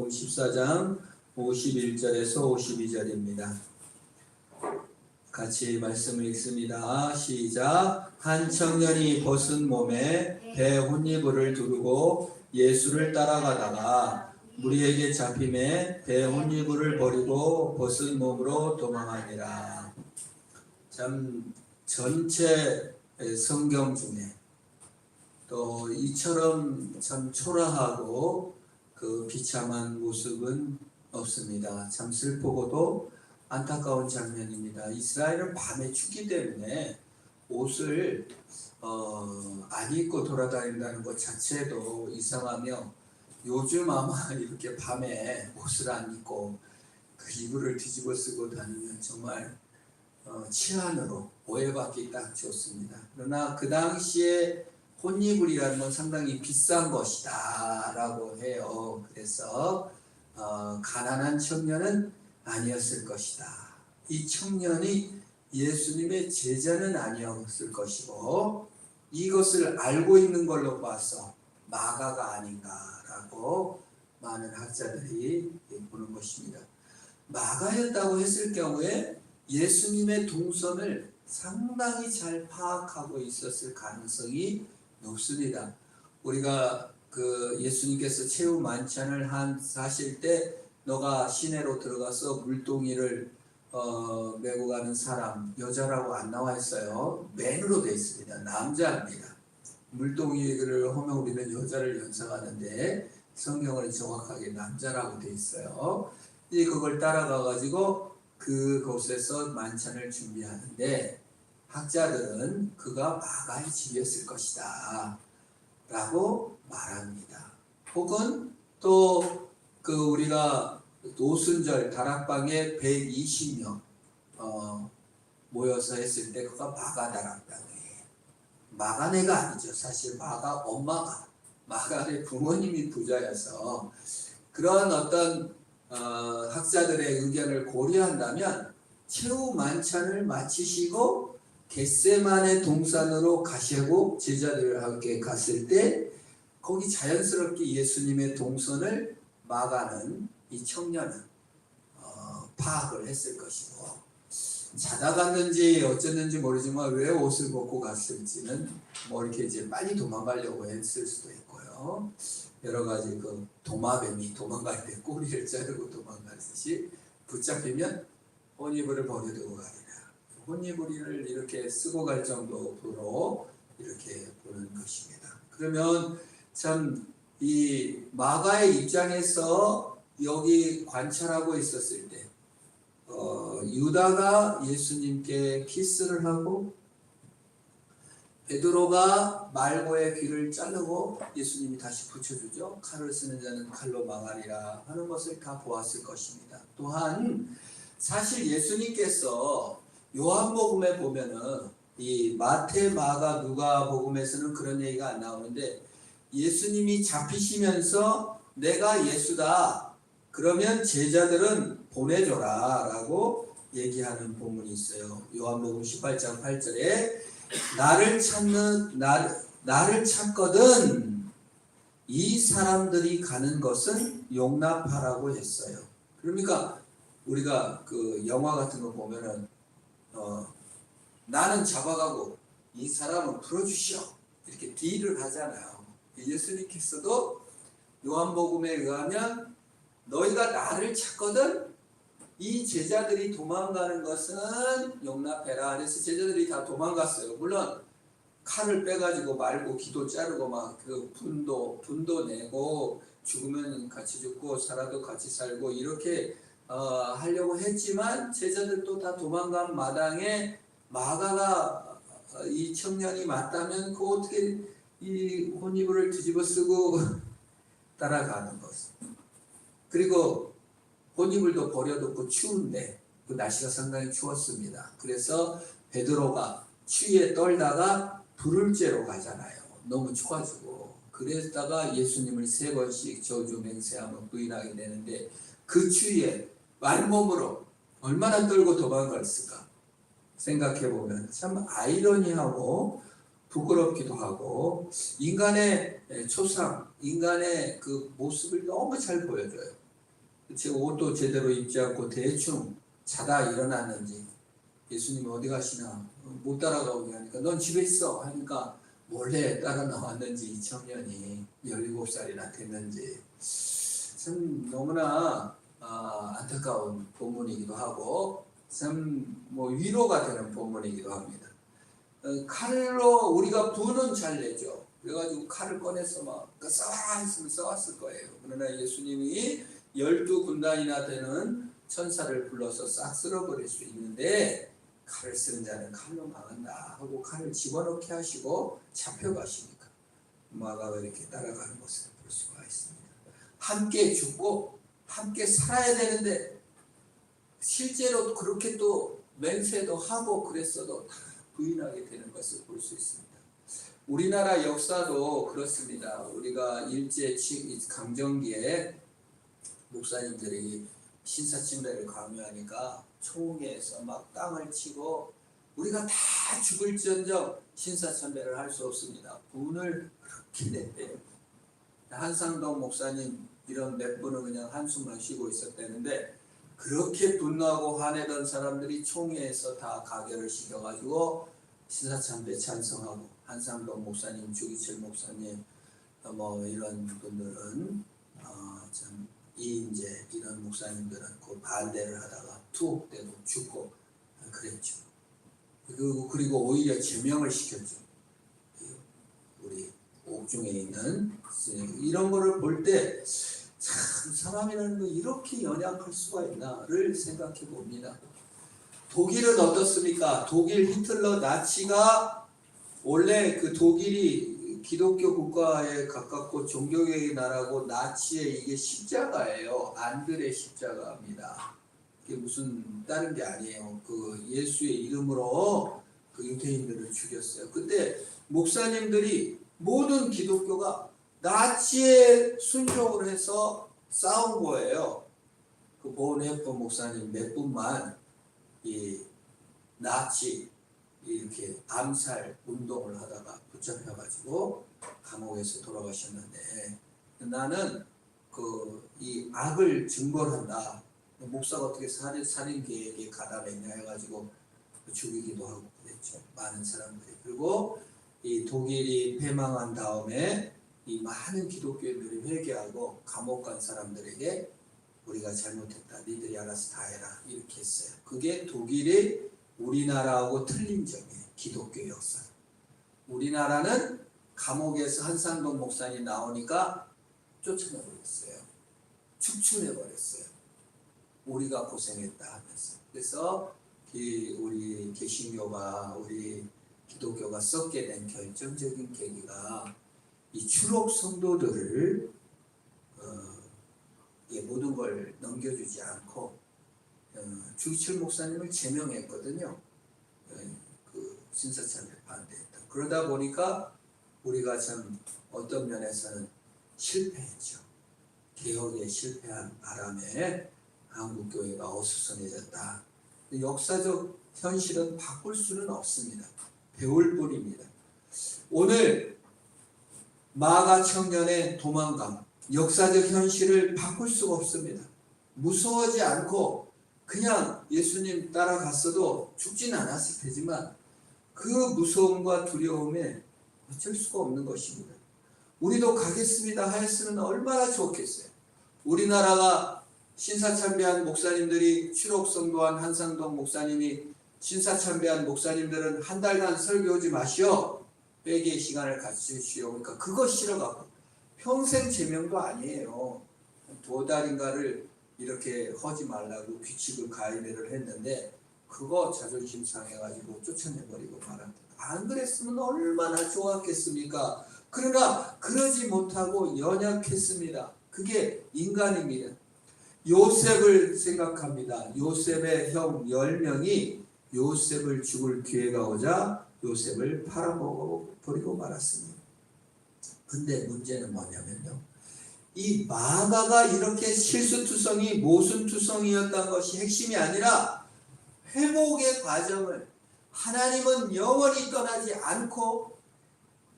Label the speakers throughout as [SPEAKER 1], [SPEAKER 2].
[SPEAKER 1] 마태복음 14장 51절에서 52절입니다. 같이 말씀을 읽습니다. 시작. 한 청년이 벗은 몸에 배 혼이불을 두르고 예수를 따라가다가 무리에게 잡힘에 배 혼이불을 버리고 벗은 몸으로 도망하니라. 참 전체 성경 중에 또 이처럼 참 초라하고 그 비참한 모습은 없습니다. 참 슬프고도 안타까운 장면입니다. 이스라엘은 밤에 춥기 때문에 옷을 안 입고 돌아다닌다는 것 자체도 이상하며, 요즘 아마 이렇게 밤에 옷을 안 입고 그 이불을 뒤집어 쓰고 다니면 정말 치안으로 오해받기 딱 좋습니다. 그러나 그 당시에 혼이불이라는 건 상당히 비싼 것이다 라고 해요. 그래서 가난한 청년은 아니었을 것이다. 이 청년이 예수님의 제자는 아니었을 것이고, 이것을 알고 있는 걸로 봐서 마가가 아닌가라고 많은 학자들이 보는 것입니다. 마가였다고 했을 경우에 예수님의 동선을 상당히 잘 파악하고 있었을 가능성이 높습니다. 우리가 그 예수님께서 최후 만찬을 하실 때 너가 시내로 들어가서 물동이를 메고 가는 사람, 여자라고 안 나와 있어요. 맨으로 되어 있습니다. 남자입니다. 물동이를 하면 우리는 여자를 연상하는데 성경은 정확하게 남자라고 되어 있어요. 그걸 따라가 가지고 그곳에서 만찬을 준비하는데, 학자들은 그가 마가의 집이었을 것이다 라고 말합니다. 혹은 또 우리가 노순절 다락방에 120명 모여서 했을 때 그가 마가 다락방이에요. 마가네가 아니죠. 사실 마가 엄마가, 마가의 부모님이 부자여서, 그런 어떤 학자들의 의견을 고려한다면 최후 만찬을 마치시고 겟세마네 동산으로 가시고 제자들과 함께 갔을 때 거기 자연스럽게 예수님의 동선을 마가는, 이 청년은 파악을 했을 것이고, 자다 갔는지 어쨌는지 모르지만 왜 옷을 벗고 갔을지는 뭐 이렇게 이제 빨리 도망가려고 했을 수도 있고요. 여러 가지 그 도마뱀이 도망갈 때 꼬리를 자르고 도망가듯이 붙잡히면 혼이불을 버려두고 가리라. 혼이불을 이렇게 쓰고 갈 정도로 이렇게 보는 것입니다. 그러면 참 이 마가의 입장에서 여기 관찰하고 있었을 때 유다가 예수님께 키스를 하고 베드로가 말고의 귀를 자르고 예수님이 다시 붙여주죠. 칼을 쓰는 자는 칼로 망하리라 하는 것을 다 보았을 것입니다. 또한 사실 예수님께서 요한복음에 보면은 이 마태, 마가, 누가 복음에서는 그런 얘기가 안 나오는데, 예수님이 잡히시면서 내가 예수다 그러면 제자들은 보내줘라 라고 얘기하는 본문이 있어요. 요한복음 18장 8절에 나를 찾거든 이 사람들이 가는 것은 용납하라고 했어요. 그러니까 우리가 그 영화 같은 거 보면은 나는 잡아가고 이 사람은 풀어주시오 이렇게 딜을 하잖아요. 예수님께서도 요한복음에 의하면 너희가 나를 찾거든 이 제자들이 도망가는 것은 용납해라. 그래서 제자들이 다 도망갔어요. 물론 칼을 빼가지고 말고 기도 자르고 막 그 분도 내고 죽으면 같이 죽고 살아도 같이 살고 이렇게 하려고 했지만, 제자들도 다 도망간 마당에 마가가 이 청년이 맞다면 그 어떻게 이 혼이불을 뒤집어 쓰고 따라가는 것. 그리고 혼이불도 버려두고 추운데 그 날씨가 상당히 추웠습니다. 그래서 베드로가 추위에 떨다가 불을 쬐러 가잖아요. 너무 추워가지고. 그랬다가 예수님을 3번씩 저주 맹세하며 부인하게 되는데, 그 추위에 만몸으로 얼마나 떨고 도망갔을까 생각해보면 참 아이러니하고 부끄럽기도 하고, 인간의 초상, 인간의 그 모습을 너무 잘 보여줘요. 제 옷도 제대로 입지 않고 대충 자다 일어났는지 예수님 어디 가시나 못 따라가오게 하니까 넌 집에 있어 하니까 몰래 따라 나왔는지 이 청년이 17살이나 됐는지 참 너무나 안타까운 본문이기도 하고 참 뭐 위로가 되는 본문이기도 합니다. 칼로 우리가 분은 잘 내죠. 그래가지고 칼을 꺼내서 막 써라 했으면 써왔을 거예요. 그러나 예수님이 12군단이나 되는 천사를 불러서 싹 쓸어버릴 수 있는데 칼을 쓰는 자는 칼로 망한다 하고 칼을 집어넣게 하시고 잡혀가시니까 마가가 이렇게 따라가는 것을 볼 수가 있습니다. 함께 죽고 함께 살아야 되는데 실제로 그렇게 또 맹세도 하고 그랬어도 다 부인하게 되는 것을 볼 수 있습니다. 우리나라 역사도 그렇습니다. 우리가 일제 강점기에 목사님들이 신사침례를 강요하니까 총회에서 막 땅을 치고 우리가 다 죽을지언정 신사참배를 할 수 없습니다. 분을 그렇게 냈대요. 한상동 목사님 이런 몇 분은 그냥 한숨만 쉬고 있었다는데 그렇게 분노하고 화내던 사람들이 총회에서 다 가결을 시켜가지고 신사참배 찬성하고 한상동 목사님, 주기철 목사님 뭐 이런 분들은 참 이인재 이런 목사님들은 그 반대를 하다가 투옥되고 죽고 그랬죠. 그리고 오히려 제명을 시켰죠. 우리 옥중에 있는 이런 거를 볼 때 참 사람이라는 거 이렇게 연약할 수가 있나를 생각해 봅니다. 독일은 어떻습니까? 독일 히틀러 나치가 원래 그 독일이 기독교 국가에 가깝고 종교개혁의 나라고 나치의 이게 십자가예요. 안드레 십자가입니다. 이게 무슨 다른 게 아니에요. 그 예수의 이름으로 그 유대인들을 죽였어요. 그때 목사님들이 모든 기독교가 나치에 순종을 해서 싸운 거예요. 그 보은해퍼 목사님 몇 분만 이 나치 이렇게 암살 운동을 하다가 붙잡혀가지고 감옥에서 돌아가셨는데 나는 그 이 악을 증벌한다. 목사가 어떻게 살인 계획에 가담했냐 해가지고 죽이기도 하고 그랬죠. 많은 사람들이. 그리고 이 독일이 패망한 다음에 이 많은 기독교인들이 회개하고 감옥 간 사람들에게 우리가 잘못했다. 니들이 알아서 다 해라. 이렇게 했어요. 그게 독일이 우리나라하고 틀린 점이에요. 기독교 역사. 우리나라는 감옥에서 한상동 목사님 나오니까 쫓아내버렸어요. 축출해버렸어요. 우리가 고생했다 하면서. 그래서 우리 개신교가 우리 기독교가 썩게 된 결정적인 계기가 이 추록 성도들을 모든 걸 넘겨주지 않고 주기철 목사님을 제명했거든요. 그 신사참배 반대했다. 그러다 보니까 우리가 참 어떤 면에서는 실패했죠. 개혁에 실패한 바람에 한국교회가 어수선해졌다. 역사적 현실은 바꿀 수는 없습니다. 배울 뿐입니다. 오늘 마가 청년의 도망감, 역사적 현실을 바꿀 수가 없습니다. 무서워하지 않고 그냥 예수님 따라갔어도 죽진 않았을 테지만 그 무서움과 두려움에 어쩔 수가 없는 것입니다. 우리도 가겠습니다 하였으면 얼마나 좋겠어요. 우리나라가 신사참배한 목사님들이 추록성도한 한상동 목사님이 신사참배한 목사님들은 한 달간 설교하지 마시오. 회개의 시간을 가지시오. 그러니까 그거 싫어갖고 평생 제명도 아니에요. 2달인가를 이렇게 하지 말라고 규칙을 가이드를 했는데 그거 자존심 상해가지고 쫓아내버리고 말합니다. 안 그랬으면 얼마나 좋았겠습니까? 그러나 그러지 못하고 연약했습니다. 그게 인간입니다. 요셉을 생각합니다. 요셉의 형 10명이 요셉을 죽을 기회가 오자 요셉을 팔아먹어버리고 말았습니다. 근데 문제는 뭐냐면요. 이 마가가 이렇게 실수투성이 모순투성이었던 것이 핵심이 아니라 회복의 과정을 하나님은 영원히 떠나지 않고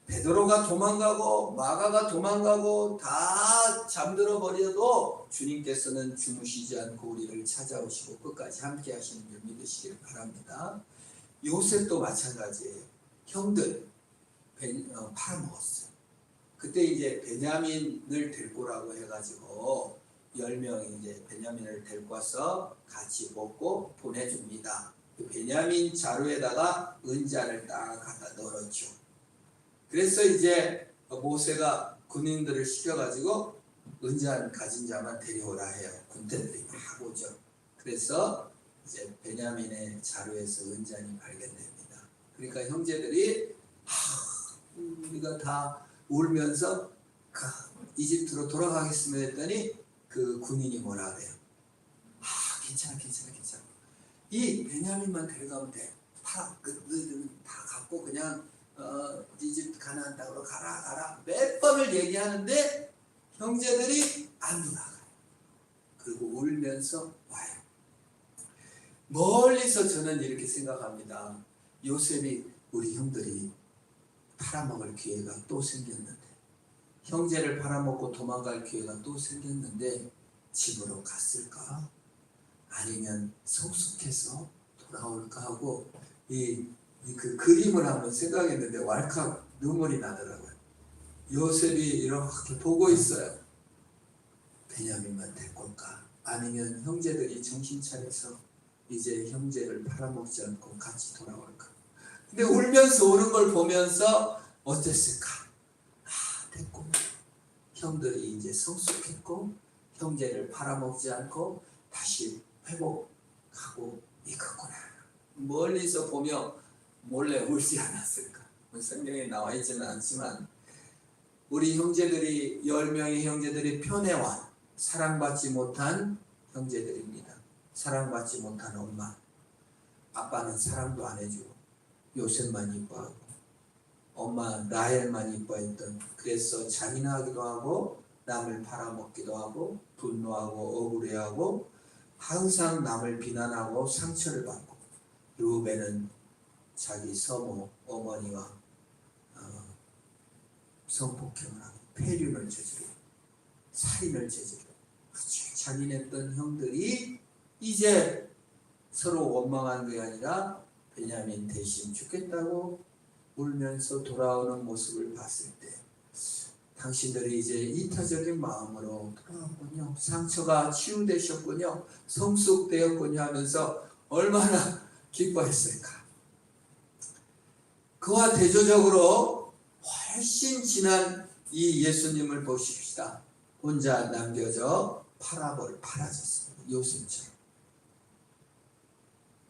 [SPEAKER 1] 베드로가 도망가고 마가가 도망가고 다 잠들어 버려도 주님께서는 주무시지 않고 우리를 찾아오시고 끝까지 함께 하시는 줄 믿으시길 바랍니다. 요셉도 마찬가지예요. 형들 팔아먹었어요. 그때 이제 베냐민을 데리고 오라고 해가지고 10명이 이제 베냐민을 데리고 와서 같이 먹고 보내줍니다. 그 베냐민 자루에다가 은자를 딱 갖다 넣었죠. 그래서 이제 모세가 군인들을 시켜가지고 은자 가진 자만 데려오라 해요. 군대들이 막 오죠. 그래서 이제 베냐민의 자루에서 은잔이 발견됩니다. 그러니까 형제들이 우리가 다 울면서 이집트로 돌아가겠습니다 했더니 그 군인이 뭐라 그래요? 괜찮아. 이 베냐민만 데려가면 돼. 너희들은 다 갖고 그냥 이집트 가나안 땅으로 가라 몇 번을 얘기하는데 형제들이 안 돌아가요. 그리고 울면서 와요. 멀리서 저는 이렇게 생각합니다. 요셉이 우리 형들이 팔아먹을 기회가 또 생겼는데, 형제를 팔아먹고 도망갈 기회가 또 생겼는데 집으로 갔을까? 아니면 성숙해서 돌아올까 하고 그 그림을 한번 생각했는데 왈칵 눈물이 나더라고요. 요셉이 이렇게 보고 있어요. 베냐민만 데리고 올까? 아니면 형제들이 정신 차려서 이제 형제를 팔아먹지 않고 같이 돌아올까? 근데 울면서 오는 걸 보면서 어땠을까? 됐고 형들이 이제 성숙했고 형제를 팔아먹지 않고 다시 회복하고 있겠구나. 멀리서 보며 몰래 울지 않았을까? 성경에 나와 있지는 않지만 우리 형제들이 10명의 형제들이 편애와 사랑받지 못한 형제들입니다. 사랑받지 못한 엄마, 아빠는 사랑도 안 해주고 요셉만 이뻐하고 엄마 라헬만 이뻐했던, 그래서 잔인하기도 하고 남을 팔아먹기도 하고 분노하고 억울해하고 항상 남을 비난하고 상처를 받고, 르우벤은 자기 서모 어머니와 성폭행을 하고 폐륜을 저지르고 살인을 저지르고 아주 잔인했던 형들이 이제 서로 원망한 게 아니라 베냐민 대신 죽겠다고 울면서 돌아오는 모습을 봤을 때 당신들이 이제 이타적인 마음으로 돌아왔군요. 상처가 치유되셨군요. 성숙되었군요 하면서 얼마나 기뻐했을까. 그와 대조적으로 훨씬 지난 이 예수님을 보십시다. 혼자 남겨져 팔아졌습니다. 요셉처럼.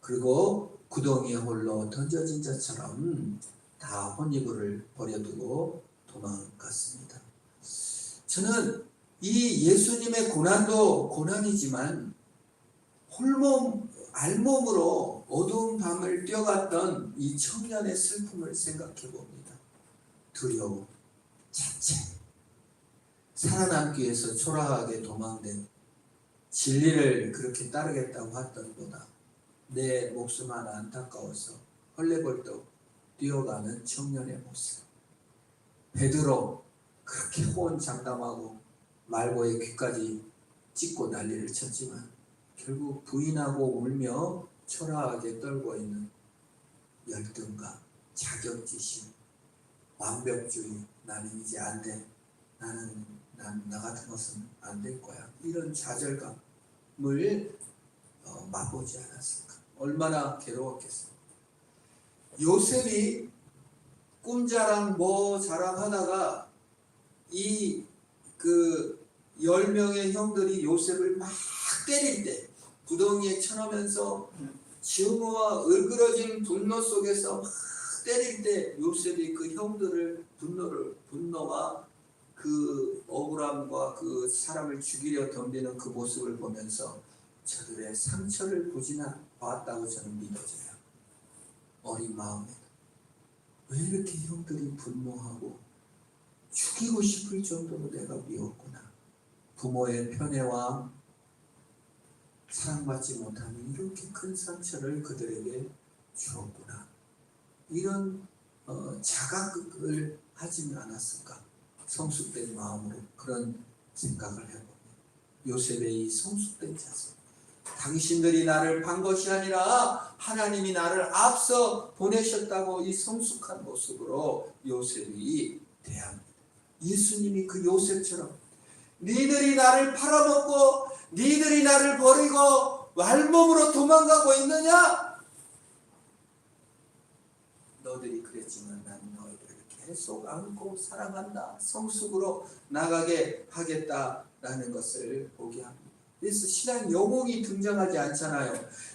[SPEAKER 1] 그리고 구덩이에 홀로 던져진 자처럼 다 혼이불을 버려두고 도망갔습니다. 저는 이 예수님의 고난도 고난이지만 알몸으로 어두운 밤을 뛰어갔던 이 청년의 슬픔을 생각해 봅니다. 두려움, 자책, 살아남기 위해서 초라하게 도망된, 진리를 그렇게 따르겠다고 했던 보다 내 목숨 하나 안타까워서 헐레벌떡 뛰어가는 청년의 모습. 베드로 그렇게 호언장담하고 말고의 귀까지 찢고 난리를 쳤지만 결국 부인하고 울며 초라하게 떨고 있는 열등감, 자격지심, 완벽주의, 나는 이제 안 돼, 나 같은 것은 안 될 거야, 이런 좌절감을 맛보지 않았을까? 얼마나 괴로웠겠습니까? 요셉이 꿈자랑 뭐 자랑하다가 이 10명의 형들이 요셉을 막 때릴 때 구덩이에 쳐넣으면서 증오와 을그러진 분노 속에서 막 때릴 때 요셉이 그 형들을 분노와 그 억울함과 그 사람을 죽이려 덤비는 그 모습을 보면서 저들의 상처를 보지나 봤다고 저는 믿어져요. 어린 마음에 왜 이렇게 형들이 분노하고 죽이고 싶을 정도로 내가 미웠구나. 부모의 편애와 사랑받지 못함이 이렇게 큰 상처를 그들에게 주었구나. 이런 자각을 하지는 않았을까? 성숙된 마음으로 그런 생각을 해봅니다. 요셉의 이 성숙된 자세. 당신들이 나를 판 것이 아니라 하나님이 나를 앞서 보내셨다고 이 성숙한 모습으로 요셉이 대합니다. 예수님이 그 요셉처럼 니들이 나를 팔아먹고 니들이 나를 버리고 왈몸으로 도망가고 있느냐? 너들이 그랬지만 난 너희들을 계속 안고 사랑한다. 성숙으로 나가게 하겠다라는 것을 보게 합니다. 그래서 신앙 영웅이 등장하지 않잖아요.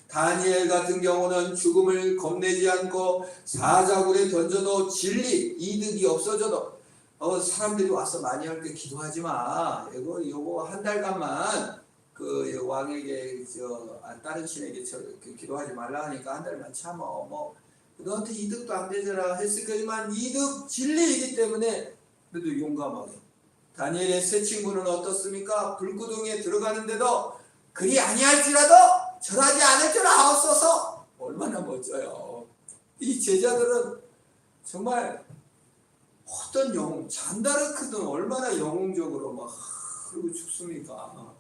[SPEAKER 1] 다니엘 같은 경우는 죽음을 겁내지 않고 사자굴에 던져도 진리, 이득이 없어져도 사람들이 와서 많이 할 때 기도하지 마. 요거 한 달간만 그 왕에게 다른 신에게 기도하지 말라 하니까 한 달만 참어. 너한테 이득도 안 되잖아 했을 거지만 이득 진리이기 때문에 그래도 용감하게. 다니엘의 세 친구는 어떻습니까? 불구덩이에 들어가는데도 그리 아니할지라도 절하지 않을 줄 아옵소서. 얼마나 멋져요. 이 제자들은 정말 어떤 영웅, 잔다르크는 얼마나 영웅적으로 막 그러고 죽습니까?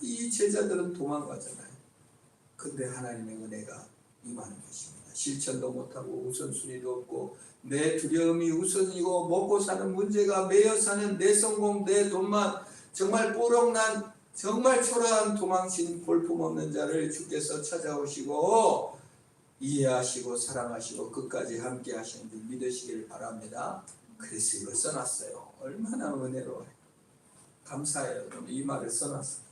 [SPEAKER 1] 이 제자들은 도망가잖아요. 근데 하나님의 은혜가 임하는 것입니다. 실천도 못하고 우선순위도 없고 내 두려움이 우선이고 먹고 사는 문제가 매여 사는 내 성공, 내 돈만 정말 뽀록난 정말 초라한 도망친 볼품없는 자를 주께서 찾아오시고 이해하시고 사랑하시고 끝까지 함께 하시는 줄 믿으시길 바랍니다. 그래서 이걸 써놨어요. 얼마나 은혜로워요. 감사해요. 이 말을 써놨어요.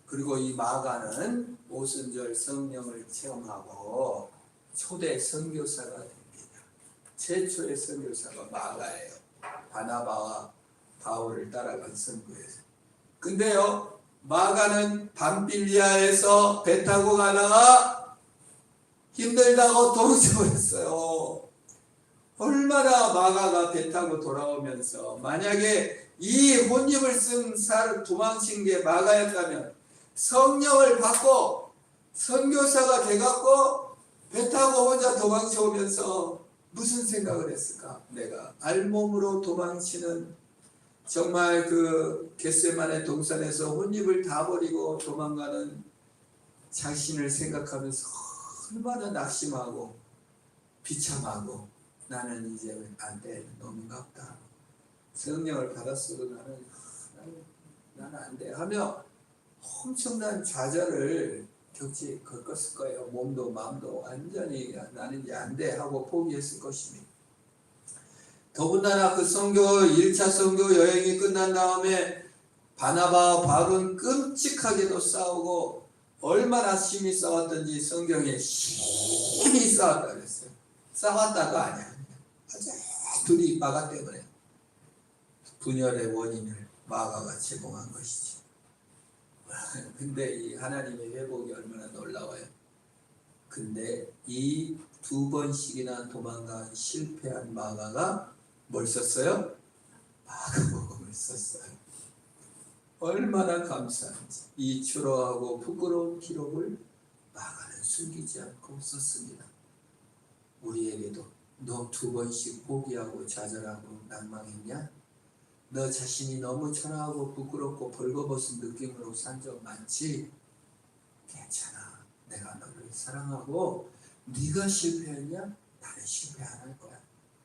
[SPEAKER 1] 그리고 이 마가는 오순절 성령을 체험하고 초대 선교사가 됩니다. 최초의 선교사가 마가예요. 바나바와 바울을 따라간 선교에서. 근데요, 마가는 밤빌리아에서 배 타고 가다가 힘들다고 동조했어요. 얼마나 마가가 배 타고 돌아오면서 만약에 이 혼입을 쓴 도망친 게 마가였다면 성령을 받고 선교사가 돼갖고 배 타고 혼자 도망쳐 오면서 무슨 생각을 했을까? 내가 알몸으로 도망치는 정말 그 겟세마네 동산에서 혼입을 다 버리고 도망가는 자신을 생각하면서 얼마나 낙심하고 비참하고 나는 이제 안 돼. 너무 갑다. 성령을 받았어도 나는 안 돼. 하며 엄청난 좌절을 겪었을 거예요. 몸도 마음도 완전히 나는 이제 안 돼 하고 포기했을 것입니다. 더군다나 그 선교 1차 선교 여행이 끝난 다음에 바나바와 바울은 끔찍하게도 싸우고 얼마나 심히 싸웠던지 성경에 심히 싸웠다 그랬어요. 싸웠다가 아니야. 아주 둘이 마가 때문에 분열의 원인을 마가가 제공한 것이지. 근데 이 하나님의 회복이 얼마나 놀라워요. 근데 이 2번씩이나 도망간 실패한 마가가 뭘 썼어요? 마가복음을 썼어요. 얼마나 감사한지. 이 추로하고 부끄러운 기록을 마가는 숨기지 않고 썼습니다. 우리에게도 너 2번씩 포기하고 좌절하고 낭망했냐? 너 자신이 너무 초라하고 부끄럽고 벌거벗은 느낌으로 산 적 많지? 괜찮아. 내가 너를 사랑하고 네가 실패했냐? 나는 실패 안 할 거야.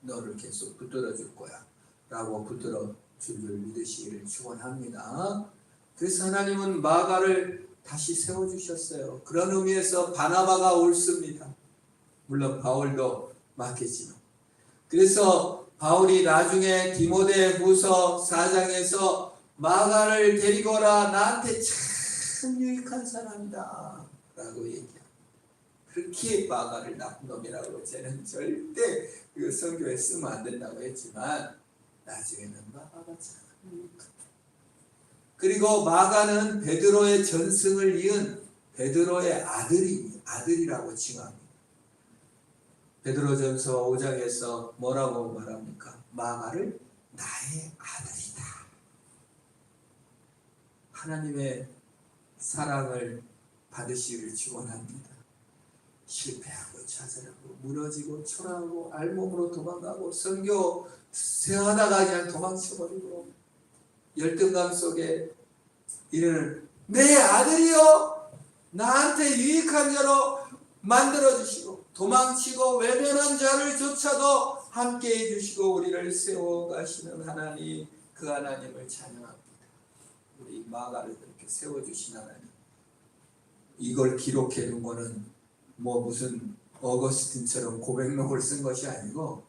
[SPEAKER 1] 너를 계속 붙들어 줄 거야. 라고 붙들어 줄 믿으시기를 축원합니다. 그래서 하나님은 마가를 다시 세워주셨어요. 그런 의미에서 바나바가 옳습니다. 물론 바울도 맞겠지만. 그래서 바울이 나중에 디모데 후서 4장에서 마가를 데리고 오라. 나한테 참 유익한 사람이다. 라고 얘기합니다. 그렇게 마가를 나쁜 놈이라고 쟤는 절대 그 성교에 쓰면 안 된다고 했지만 나중에는 마가가 참 유익하다. 그리고 마가는 베드로의 전승을 이은 베드로의 아들이라고 칭합니다. 베드로전서 5장에서 뭐라고 말합니까? 마가를 나의 아들이다. 하나님의 사랑을 받으시기를 축원합니다. 실패하고 좌절하고 무너지고 초라하고 알몸으로 도망가고 선교 생하다가 그냥 도망쳐버리고 열등감 속에 이르는 내 아들이여 나한테 유익한 자로 만들어주시고 도망치고 외면한 자를 조차도 함께해 주시고 우리를 세워가시는 하나님, 그 하나님을 찬양합니다. 우리 마가를 그렇게 세워주신 하나님, 이걸 기록해 둔 거는 뭐 무슨 어거스틴처럼 고백록을 쓴 것이 아니고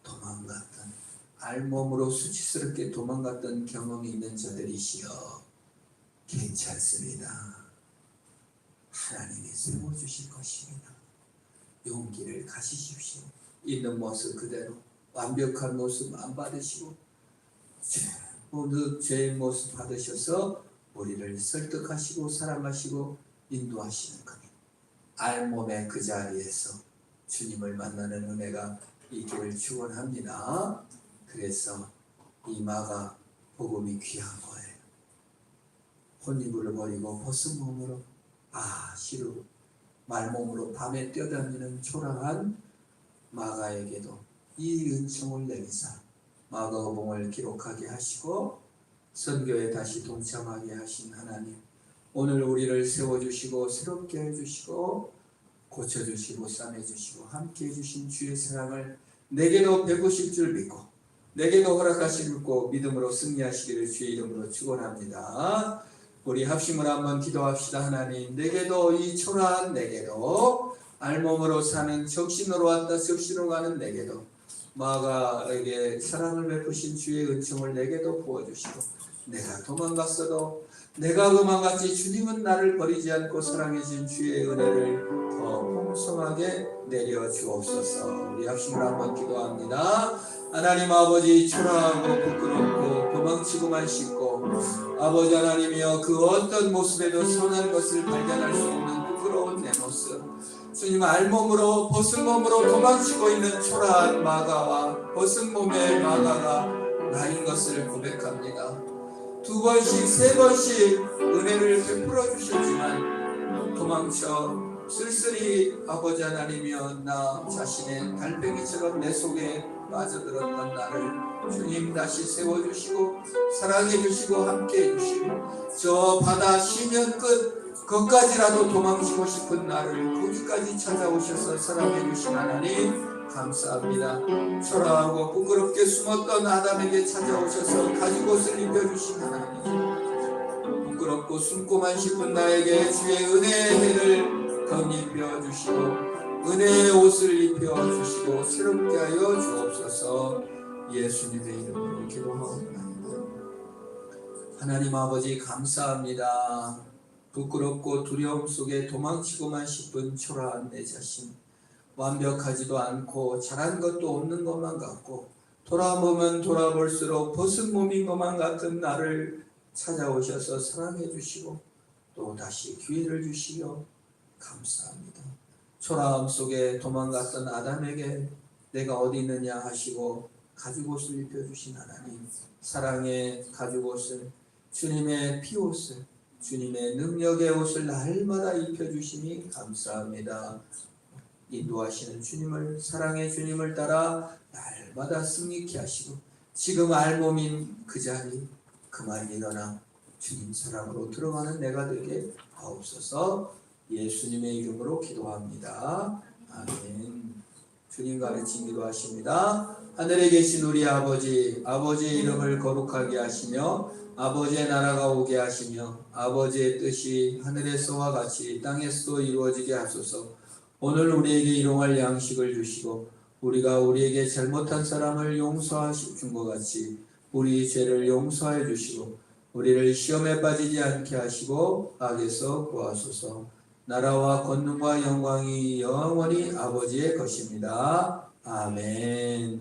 [SPEAKER 1] 도망갔던, 알몸으로 수치스럽게 도망갔던 경험이 있는 자들이시여 괜찮습니다. 하나님이 세워주실 것입니다. 용기를 가지십시오. 있는 모습 그대로 완벽한 모습 안 받으시고 모두 죄의 모습 받으셔서 우리를 설득하시고 사랑하시고 인도하시는 겁니다. 알몸의 그 자리에서 주님을 만나는 은혜가 있기를 축원합니다. 그래서 이 마가 복음이 귀한 거예요. 혼입을 버리고 벗은 몸으로 시루 말몸으로 밤에 뛰어다니는 초라한 마가에게도 이 은총을 내리사 마가복음을 기록하게 하시고 선교에 다시 동참하게 하신 하나님, 오늘 우리를 세워주시고 새롭게 해주시고 고쳐주시고 싸매주시고 함께 해주신 주의 사랑을 내게도 베푸실 줄 믿고 내게도 허락하실 고 믿음으로 승리하시기를 주의 이름으로 축원합니다. 우리 합심을 한번 기도합시다. 하나님, 내게도 이 초라한 내게도 알몸으로 사는 적신으로 왔다 적신으로 가는 내게도 마가에게 사랑을 베푸신 주의 은총을 내게도 부어주시고 내가 도망갔어도 내가 그만같이 주님은 나를 버리지 않고 사랑해 주신 주의 은혜를 더 풍성하게 내려 주옵소서. 우리 합심을 한번 기도합니다. 하나님 아버지, 초라하고 부끄럽고 도망치고만 싶고 아버지 하나님이여 그 어떤 모습에도 선한 것을 발견할 수 있는 부끄러운 내 모습, 주님 알몸으로 벗은 몸으로 도망치고 있는 초라한 마가와 벗은 몸의 마가가 나인 것을 고백합니다. 2번씩 3번씩 은혜를 베풀어 주셨지만 도망쳐 쓸쓸히 아버지 하나님이여 나 자신의 달팽이처럼 내 속에 빠져들었던 나를 주님 다시 세워주시고 사랑해주시고 함께해주시고 저 바다 시면 끝 거기까지라도 도망치고 싶은 나를 거기까지 찾아오셔서 사랑해주신 하나님 감사합니다. 초라하고 부끄럽게 숨었던 아담에게 찾아오셔서 가죽옷을 입혀주신 하나님, 부끄럽고 숨고만 싶은 나에게 주의 은혜의 해를 덧입혀 주시고 은혜의 옷을 입혀 주시고 새롭게 하여 주옵소서. 예수님의 이름으로 기도하옵나이다. 하나님 아버지 감사합니다. 부끄럽고 두려움 속에 도망치고만 싶은 초라한 내 자신, 완벽하지도 않고 잘한 것도 없는 것만 같고 돌아보면 돌아볼수록 벗은 몸인 것만 같은 나를 찾아오셔서 사랑해 주시고 또 다시 기회를 주시며 감사합니다. 초라함 속에 도망갔던 아담에게 내가 어디 있느냐 하시고 가죽옷을 입혀주신 하나님, 사랑의 가죽옷을, 주님의 피옷을, 주님의 능력의 옷을 날마다 입혀주시니 감사합니다. 인도하시는 주님을, 사랑의 주님을 따라 날마다 승리케 하시고 지금 알몸인 그 자리 그만 일어나 주님 사랑으로 들어가는 내가 되게 하옵소서. 예수님의 이름으로 기도합니다. 아멘. 주님 가르친 기도하십니다. 하늘에 계신 우리 아버지, 아버지의 이름을 거룩하게 하시며 아버지의 나라가 오게 하시며 아버지의 뜻이 하늘에서와 같이 땅에서도 이루어지게 하소서. 오늘 우리에게 일용할 양식을 주시고 우리가 우리에게 잘못한 사람을 용서하신 것 같이 우리 죄를 용서해 주시고 우리를 시험에 빠지지 않게 하시고 악에서 구하소서. 나라와 권능과 영광이 영원히 아버지의 것입니다. 아멘.